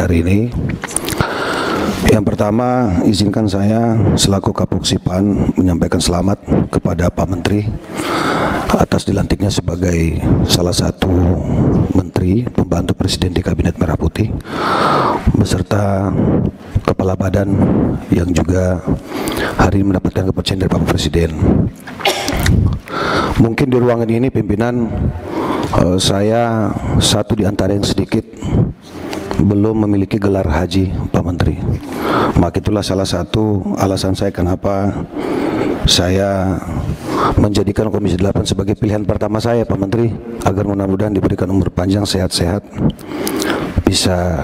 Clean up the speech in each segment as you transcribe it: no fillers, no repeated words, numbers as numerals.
hari ini. Yang pertama, izinkan saya selaku Kapopsipan menyampaikan selamat kepada Pak Menteri atas dilantiknya sebagai salah satu Menteri Pembantu Presiden di Kabinet Merah Putih beserta Kepala Badan yang juga hari ini mendapatkan kepercayaan dari Bapak Presiden. Mungkin di ruangan ini pimpinan saya satu di antara yang sedikit belum memiliki gelar haji, Pak Menteri. Maka itulah salah satu alasan saya kenapa saya menjadikan Komisi 8 sebagai pilihan pertama saya, Pak Menteri, agar mudah-mudahan diberikan umur panjang, sehat-sehat, bisa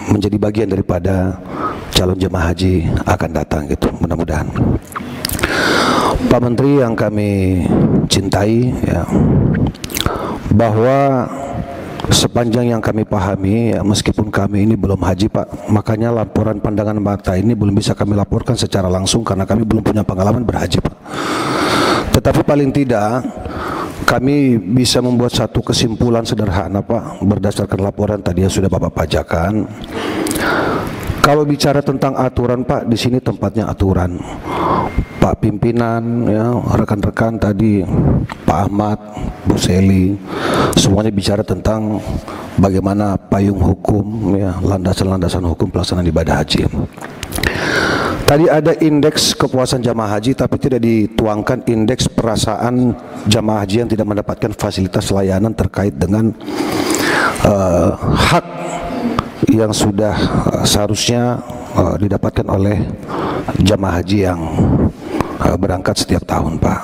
menjadi bagian daripada calon jemaah haji akan datang gitu, mudah-mudahan. Pak Menteri yang kami cintai, ya, bahwa sepanjang yang kami pahami, ya, meskipun kami ini belum haji, Pak, makanya laporan pandangan mata ini belum bisa kami laporkan secara langsung karena kami belum punya pengalaman berhaji, Pak. Tetapi paling tidak kami bisa membuat satu kesimpulan sederhana, Pak, berdasarkan laporan tadi yang sudah Bapak bacakan. Kalau bicara tentang aturan, Pak, di sini tempatnya aturan. Pak pimpinan, ya, rekan-rekan tadi, Pak Ahmad, Bu Seli, semuanya bicara tentang bagaimana payung hukum, ya, landasan-landasan hukum pelaksanaan ibadah haji. Tadi ada indeks kepuasan jamaah haji, tapi tidak dituangkan indeks perasaan jamaah haji yang tidak mendapatkan fasilitas layanan terkait dengan hak yang sudah seharusnya didapatkan oleh jamaah haji yang berangkat setiap tahun, Pak.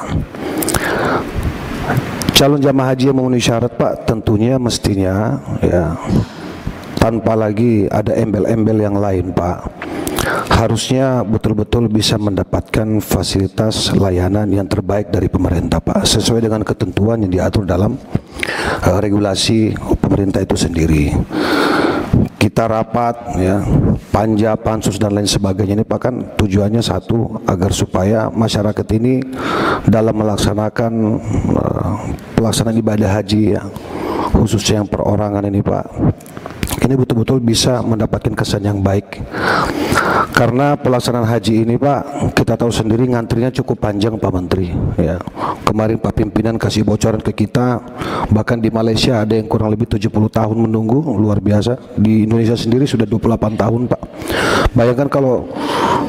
Calon jamaah haji yang memenuhi syarat, Pak, tentunya mestinya, ya, tanpa lagi ada embel-embel yang lain, Pak, harusnya betul-betul bisa mendapatkan fasilitas layanan yang terbaik dari pemerintah, Pak, sesuai dengan ketentuan yang diatur dalam regulasi pemerintah itu sendiri. Kita rapat, ya, panja, pansus dan lain sebagainya ini, Pak, kan tujuannya satu, agar supaya masyarakat ini dalam melaksanakan pelaksanaan ibadah haji, ya, khususnya yang perorangan ini, Pak, ini betul-betul bisa mendapatkan kesan yang baik. Karena pelaksanaan haji ini, Pak, kita tahu sendiri ngantrinya cukup panjang, Pak Menteri, ya. Kemarin Pak pimpinan kasih bocoran ke kita, bahkan di Malaysia ada yang kurang lebih 70 tahun menunggu, luar biasa. Di Indonesia sendiri sudah 28 tahun, Pak. Bayangkan kalau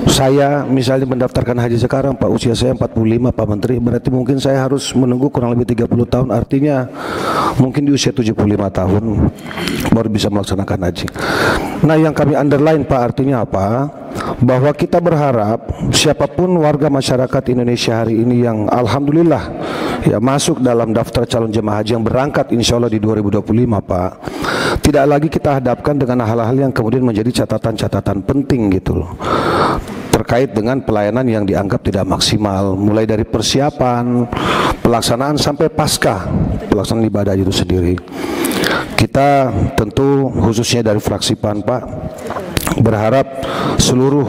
saya misalnya mendaftarkan haji sekarang, Pak, usia saya 45, Pak Menteri, berarti mungkin saya harus menunggu kurang lebih 30 tahun, artinya mungkin di usia 75 tahun baru bisa melaksanakan haji. Nah, yang kami underline, Pak, artinya apa? Bahwa kita berharap siapapun warga masyarakat Indonesia hari ini yang alhamdulillah, ya, masuk dalam daftar calon jemaah haji yang berangkat insya Allah di 2025, Pak, tidak lagi kita hadapkan dengan hal-hal yang kemudian menjadi catatan-catatan penting gitu loh, terkait dengan pelayanan yang dianggap tidak maksimal, mulai dari persiapan, pelaksanaan sampai pasca pelaksanaan ibadah itu sendiri. Kita tentu khususnya dari fraksi PAN, Pak, berharap seluruh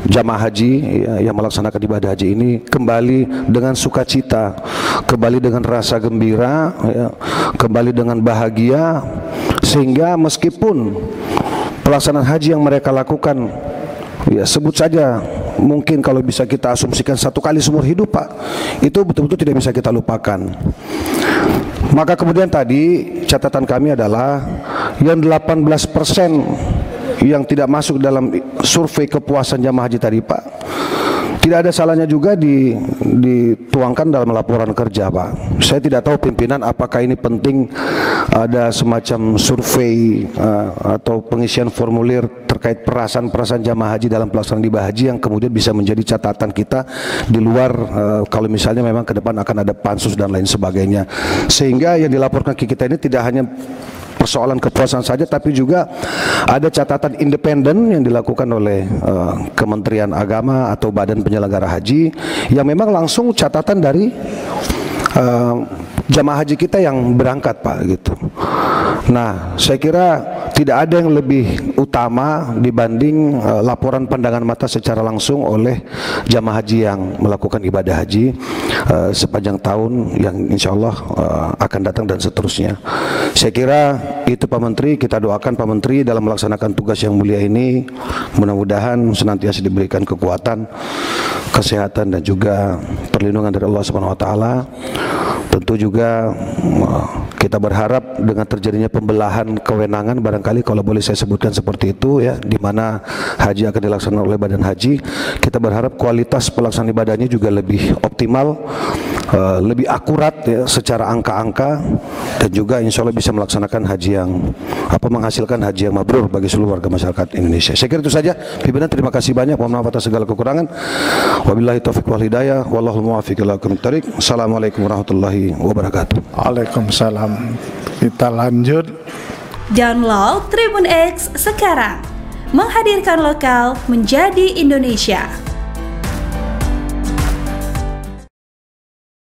jamaah haji, ya, yang melaksanakan ibadah haji ini kembali dengan sukacita, kembali dengan rasa gembira, ya, kembali dengan bahagia, sehingga meskipun pelaksanaan haji yang mereka lakukan, ya, sebut saja mungkin kalau bisa kita asumsikan satu kali seumur hidup, Pak, itu betul-betul tidak bisa kita lupakan. Maka kemudian tadi catatan kami adalah yang 18% yang tidak masuk dalam survei kepuasan jamaah haji tadi, Pak, tidak ada salahnya juga dituangkan dalam laporan kerja, Pak. Saya tidak tahu pimpinan apakah ini penting ada semacam survei atau pengisian formulir terkait perasaan jamaah haji dalam pelaksanaan ibadah haji yang kemudian bisa menjadi catatan kita di luar kalau misalnya memang ke depan akan ada pansus dan lain sebagainya, sehingga yang dilaporkan ke kita ini tidak hanya persoalan kepuasan saja, tapi juga ada catatan independen yang dilakukan oleh Kementerian Agama atau Badan Penyelenggara Haji yang memang langsung catatan dari jamaah haji kita yang berangkat, Pak, gitu. Nah, saya kira tidak ada yang lebih utama dibanding laporan pandangan mata secara langsung oleh jamaah haji yang melakukan ibadah haji sepanjang tahun yang insya Allah akan datang dan seterusnya. Saya kira Itu Pak Menteri, kita doakan Pak Menteri dalam melaksanakan tugas yang mulia ini, mudah-mudahan senantiasa diberikan kekuatan, kesehatan dan juga perlindungan dari Allah Subhanahu wa taala. Tentu juga kita berharap dengan terjadinya pembelahan kewenangan, barangkali kalau boleh saya sebutkan seperti itu ya, di mana haji akan dilaksanakan oleh Badan Haji, kita berharap kualitas pelaksanaan ibadahnya juga lebih optimal, lebih akurat ya secara angka-angka, dan juga insya Allah bisa melaksanakan haji yang menghasilkan haji yang mabrur bagi seluruh warga masyarakat Indonesia. Saya kira itu saja. Pimpinan, terima kasih banyak. Mohon maaf atas segala kekurangan. Wabillahi taufiq wal hidayah. Wallahul muwaffiq ila aqwamit thoriq. Assalamualaikum warahmatullahi wabarakatuh. Waalaikumsalam. Kita lanjut. Download Tribun X sekarang. Menghadirkan lokal menjadi Indonesia.